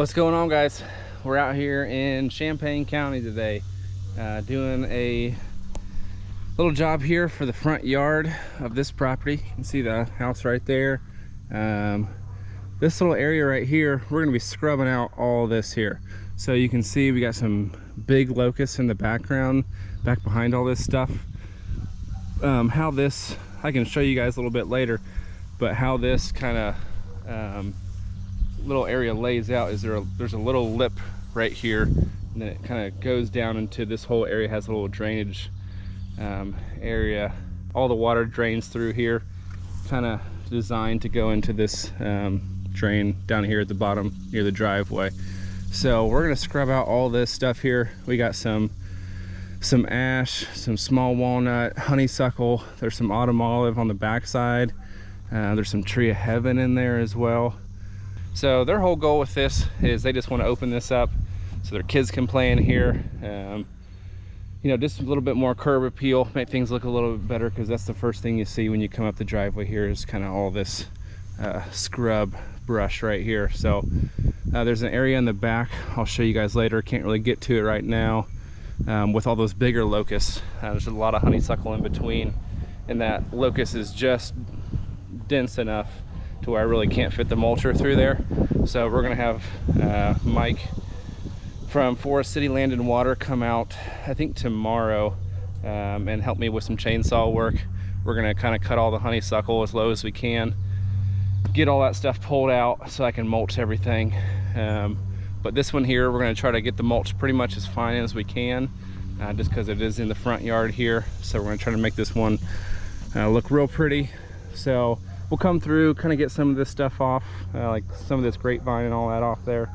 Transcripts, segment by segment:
What's going on, guys? We're out here in Champaign County today, doing a little job here for the front yard of this property. You can see the house right there. This little area right here, we're going to be scrubbing out all this here. So you can see we got some big locusts in the background, back behind all this stuff. How this, I can show you guys a little bit later, but how this kind of little area lays out is there's a little lip right here, and then it kind of goes down into this whole area. Has a little drainage area. All the water drains through here, kind of designed to go into this drain down here at the bottom near the driveway. So we're gonna scrub out all this stuff here. We got some ash, some small walnut, honeysuckle. There's some autumn olive on the backside. There's some tree of heaven in there as well. So their whole goal with this is they just want to open this up so their kids can play in here. You know, just a little bit more curb appeal, make things look a little bit better, because that's the first thing you see when you come up the driveway here is kind of all this scrub brush right here. So there's an area in the back I'll show you guys later. Can't really get to it right now with all those bigger locusts. There's a lot of honeysuckle in between, and that locust is just dense enough to where I really can't fit the mulcher through there. So we're gonna have Mike from Forest City Land and Water come out, I think tomorrow, and help me with some chainsaw work. We're gonna kind of cut all the honeysuckle as low as we can, get all that stuff pulled out so I can mulch everything. But this one here, we're gonna try to get the mulch pretty much as fine as we can, just because it is in the front yard here. So we're gonna try to make this one look real pretty. So we'll come through, kind of get some of this stuff off, like some of this grapevine and all that off there.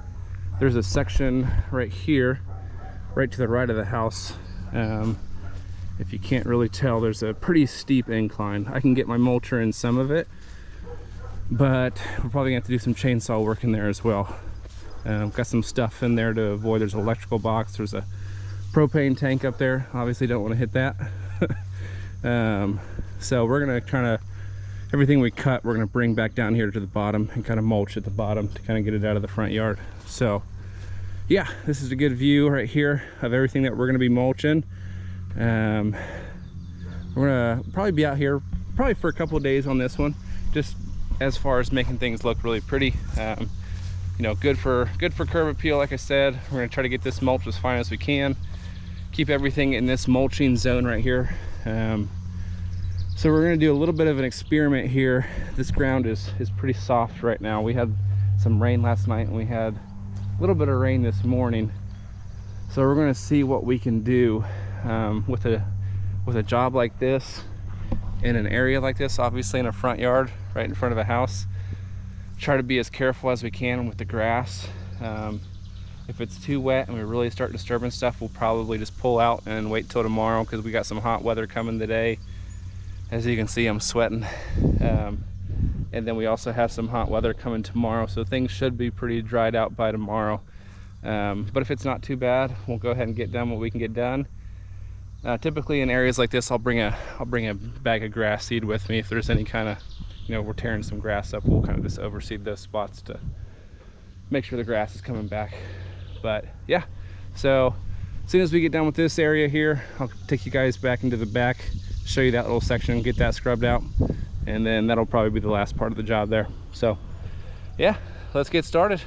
There's a section right here, right to the right of the house. If you can't really tell, there's a pretty steep incline. I can get my mulcher in some of it, but we're probably gonna have to do some chainsaw work in there as well. Got some stuff in there to avoid. There's an electrical box, there's a propane tank up there. Obviously don't want to hit that. So we're gonna kind of, everything we cut, we're gonna bring back down here to the bottom and kind of mulch at the bottom to kind of get it out of the front yard. So yeah, this is a good view right here of everything that we're gonna be mulching. We're gonna probably be out here probably for a couple of days on this one, just as far as making things look really pretty. You know, good for curb appeal. Like I said, we're gonna try to get this mulch as fine as we can, keep everything in this mulching zone right here. So we're gonna do a little bit of an experiment here. This ground is pretty soft right now. We had some rain last night and we had a little bit of rain this morning. So we're gonna see what we can do with a job like this in an area like this, obviously in a front yard right in front of a house. Try to be as careful as we can with the grass. If it's too wet and we really start disturbing stuff, we'll probably just pull out and wait till tomorrow, because we got some hot weather coming today. As you can see, I'm sweating. And then we also have some hot weather coming tomorrow, so things should be pretty dried out by tomorrow. But if it's not too bad, we'll go ahead and get done what we can get done. Typically in areas like this, I'll bring a bag of grass seed with me. If there's any kind of, you know, we're tearing some grass up, we'll kind of just overseed those spots to make sure the grass is coming back. But yeah, so as soon as we get done with this area here, I'll take you guys back into the back, show you that little section, get that scrubbed out, and then that'll probably be the last part of the job there. So yeah, let's get started.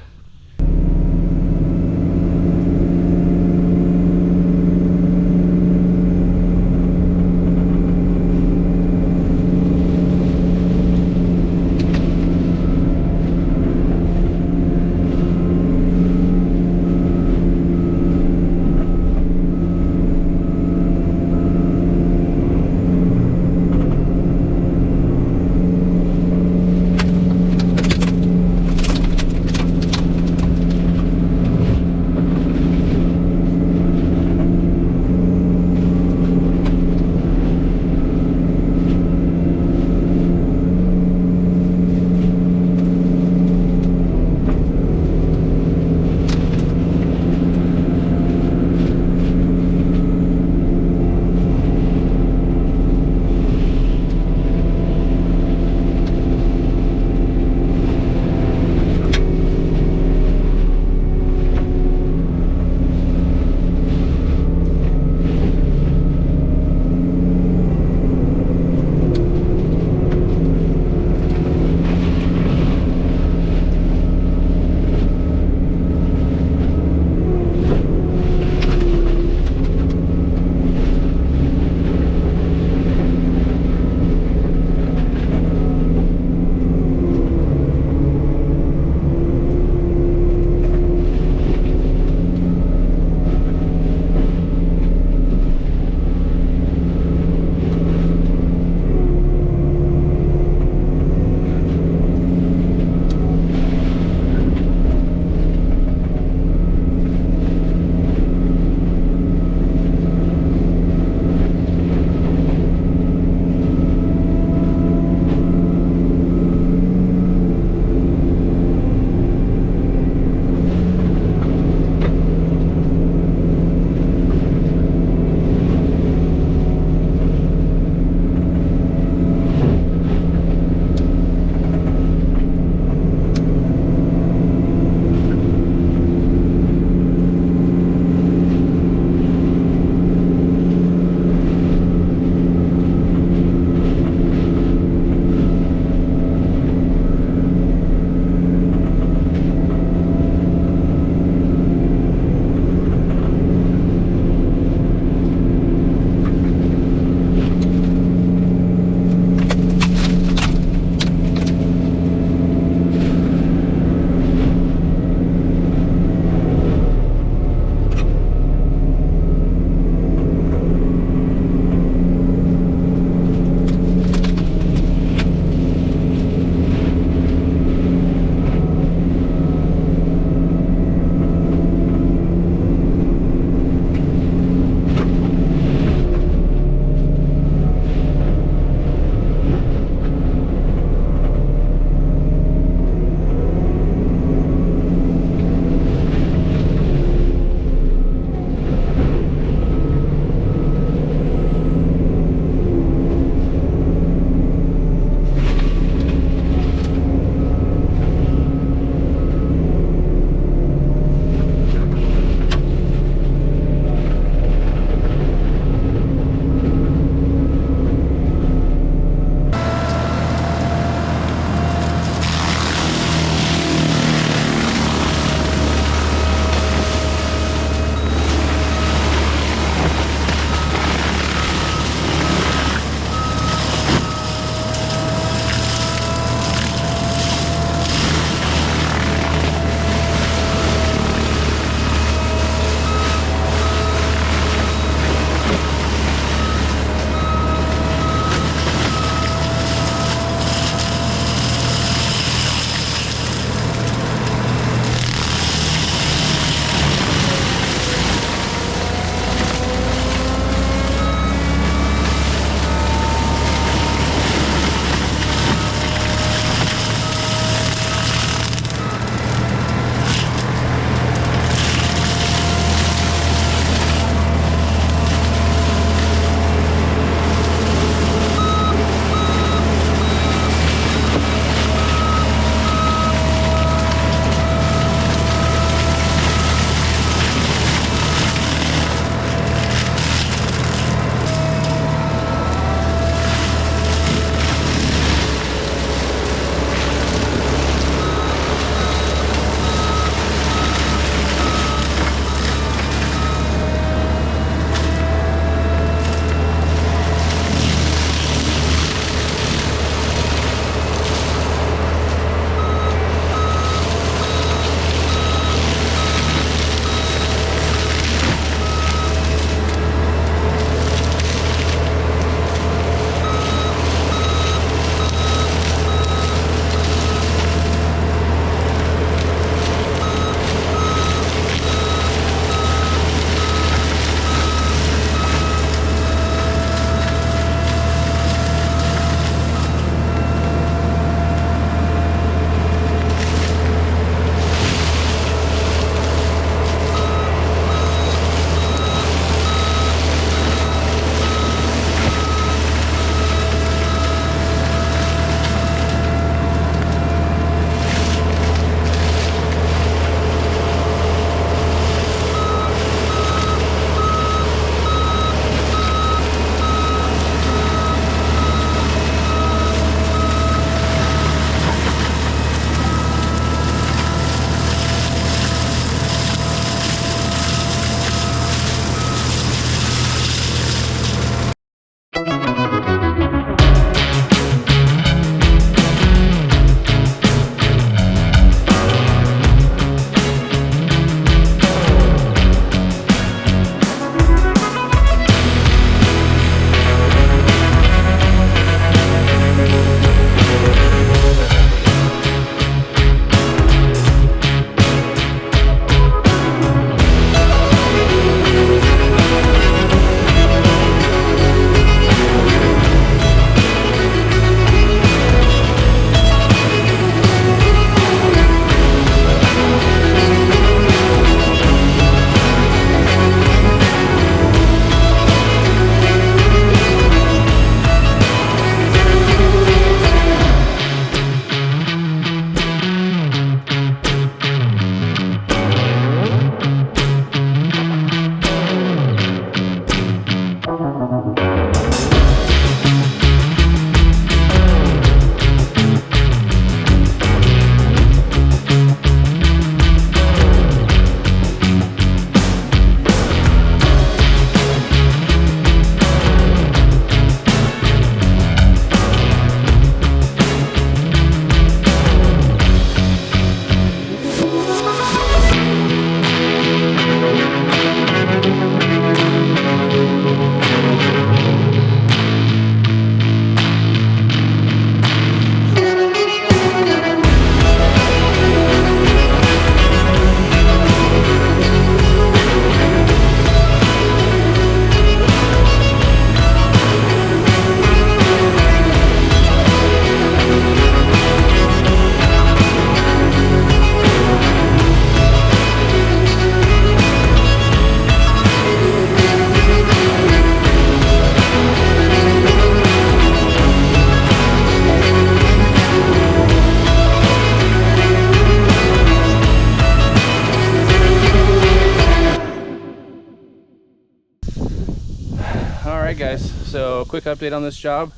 quick update on this job.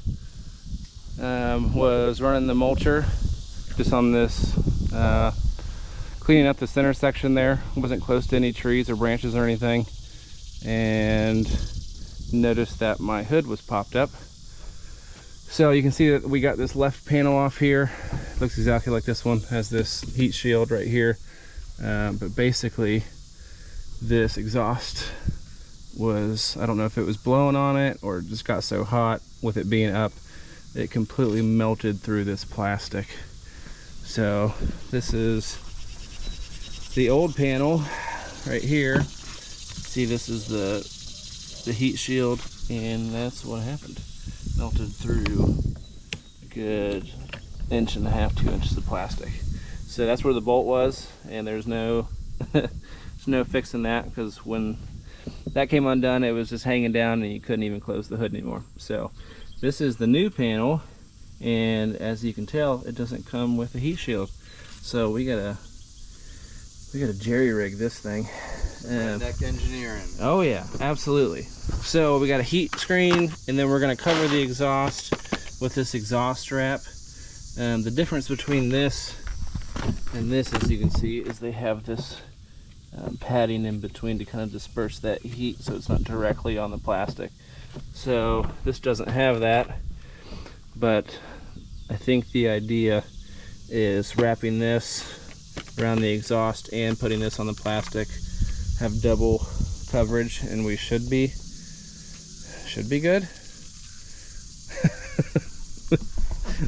Was running the mulcher just on this, cleaning up this intersection there. Wasn't close to any trees or branches or anything, and noticed that my hood was popped up. So you can see that we got this left panel off here. Looks exactly like this one, has this heat shield right here. But basically this exhaust was, I don't know if it was blowing on it or just got so hot with it being up, it completely melted through this plastic. So this is the old panel right here. See, this is the heat shield, and that's what happened. Melted through a good 1.5 inches, 2 inches of plastic. So that's where the bolt was, and there's no there's no fixing that, because when that came undone, it was just hanging down and you couldn't even close the hood anymore. So this is the new panel, and as you can tell, it doesn't come with a heat shield. So we gotta jerry rig this thing. Redneck engineering. Oh yeah, absolutely. So we got a heat screen, and then we're gonna cover the exhaust with this exhaust strap. The difference between this and this, as you can see, is they have this padding in between to kind of disperse that heat so it's not directly on the plastic. So this doesn't have that, but I think the idea is wrapping this around the exhaust and putting this on the plastic, have double coverage, and we should be good.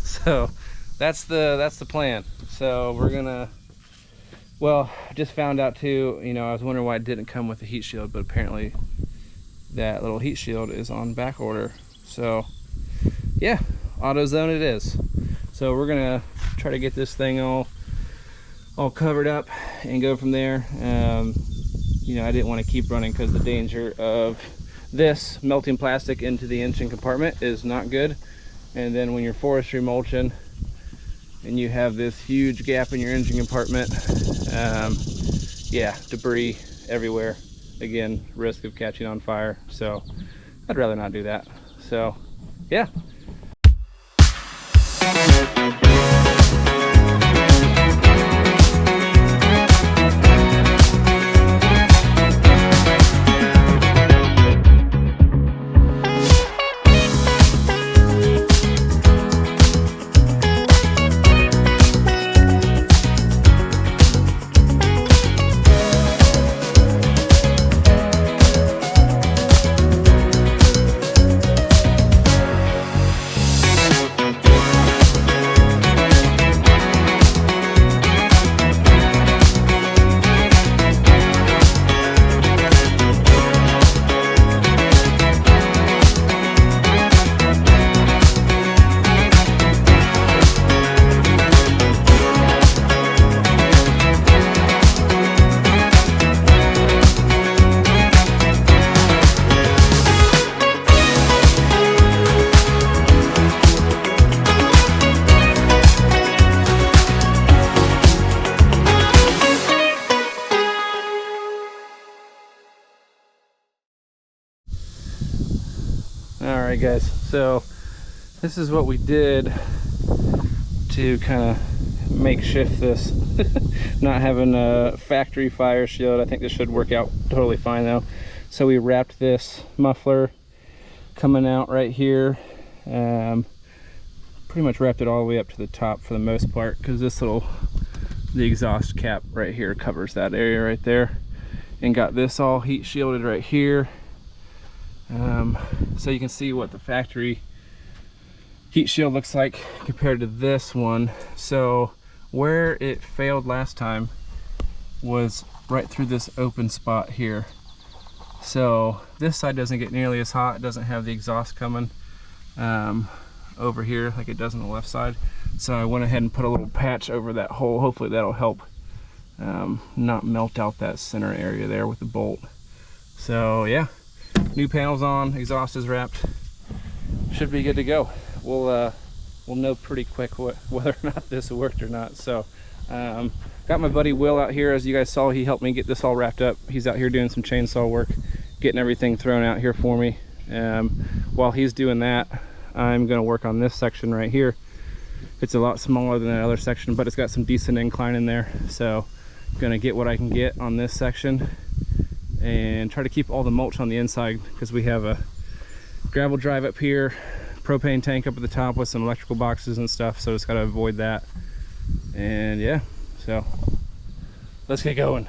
So that's the plan. So we're gonna, well, I just found out too, you know, I was wondering why it didn't come with a heat shield, but apparently that little heat shield is on back order. So yeah, AutoZone it is. So we're gonna try to get this thing all covered up and go from there. You know, I didn't want to keep running because the danger of this melting plastic into the engine compartment is not good. And then when you're forestry mulching and you have this huge gap in your engine compartment, yeah, debris everywhere. Again, risk of catching on fire. So I'd rather not do that. So yeah. Alright guys, so this is what we did to kind of makeshift this. Not having a factory fire shield. I think this should work out totally fine though. So we wrapped this muffler coming out right here. Pretty much wrapped it all the way up to the top for the most part, because the exhaust cap right here covers that area right there. And got this all heat shielded right here. So you can see what the factory heat shield looks like compared to this one. So where it failed last time was right through this open spot here. So this side doesn't get nearly as hot. It doesn't have the exhaust coming over here like it does on the left side. So I went ahead and put a little patch over that hole. Hopefully that'll help not melt out that center area there with the bolt. So yeah, new panels on, exhaust is wrapped, should be good to go. We'll know pretty quick whether or not this worked or not. So got my buddy Will out here. As you guys saw, he helped me get this all wrapped up. He's out here doing some chainsaw work, getting everything thrown out here for me. While he's doing that, I'm gonna work on this section right here. It's a lot smaller than that other section, but it's got some decent incline in there. So I'm gonna get what I can get on this section and try to keep all the mulch on the inside, because we have a gravel drive up here, propane tank up at the top with some electrical boxes and stuff, so just got to avoid that. And yeah, so let's get going.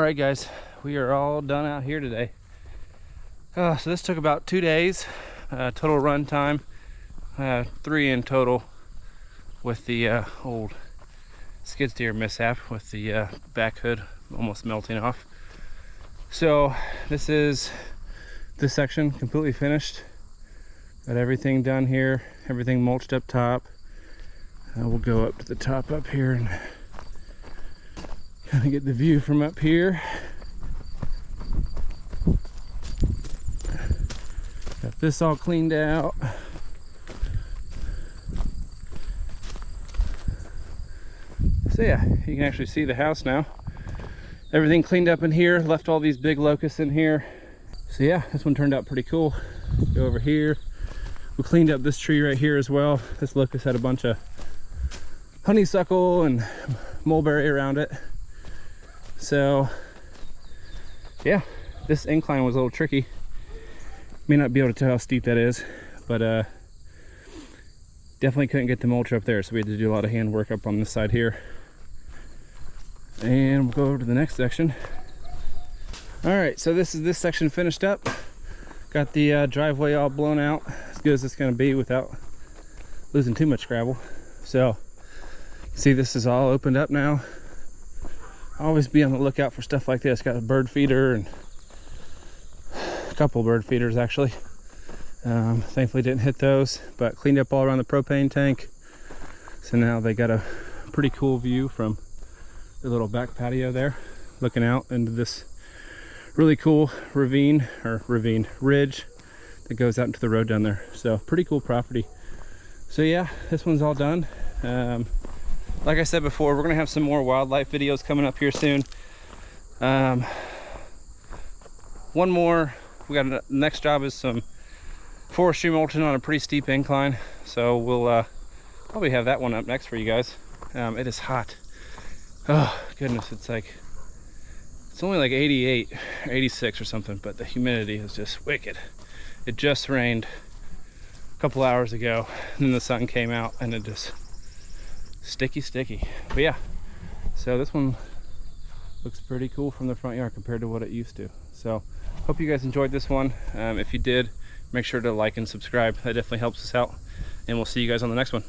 right, guys, we are all done out here today. So this took about 2 days, total run time, 3 in total, with the old skid steer mishap with the back hood almost melting off. So this section completely finished. Got everything done here, everything mulched up top. We'll go up to the top up here and kind of get the view from up here. Got this all cleaned out. So yeah, you can actually see the house now. Everything cleaned up in here, left all these big locusts in here. So yeah, this one turned out pretty cool. Go over here. We cleaned up this tree right here as well. This locust had a bunch of honeysuckle and mulberry around it. So yeah, this incline was a little tricky. May not be able to tell how steep that is, but definitely couldn't get the mulch up there, so we had to do a lot of hand work up on this side here. And we'll go over to the next section. All right, so this is this section finished up. Got the driveway all blown out, as good as it's going to be without losing too much gravel. So see, this is all opened up now. Always be on the lookout for stuff like this. Got a bird feeder and a couple bird feeders actually. Thankfully didn't hit those, but cleaned up all around the propane tank. So now they got a pretty cool view from the little back patio there, looking out into this really cool ridge that goes out into the road down there. So pretty cool property. So yeah, this one's all done. Like I said before, we're gonna have some more wildlife videos coming up here soon. One more, we got a next job is some forestry mulching on a pretty steep incline. So we'll probably have that one up next for you guys. It is hot. Oh goodness, it's only like 88, 86 or something, but the humidity is just wicked. It just rained a couple hours ago, and then the sun came out and it just sticky. But yeah, so this one looks pretty cool from the front yard compared to what it used to. So hope you guys enjoyed this one. If you did, make sure to like and subscribe. That definitely helps us out, and we'll see you guys on the next one.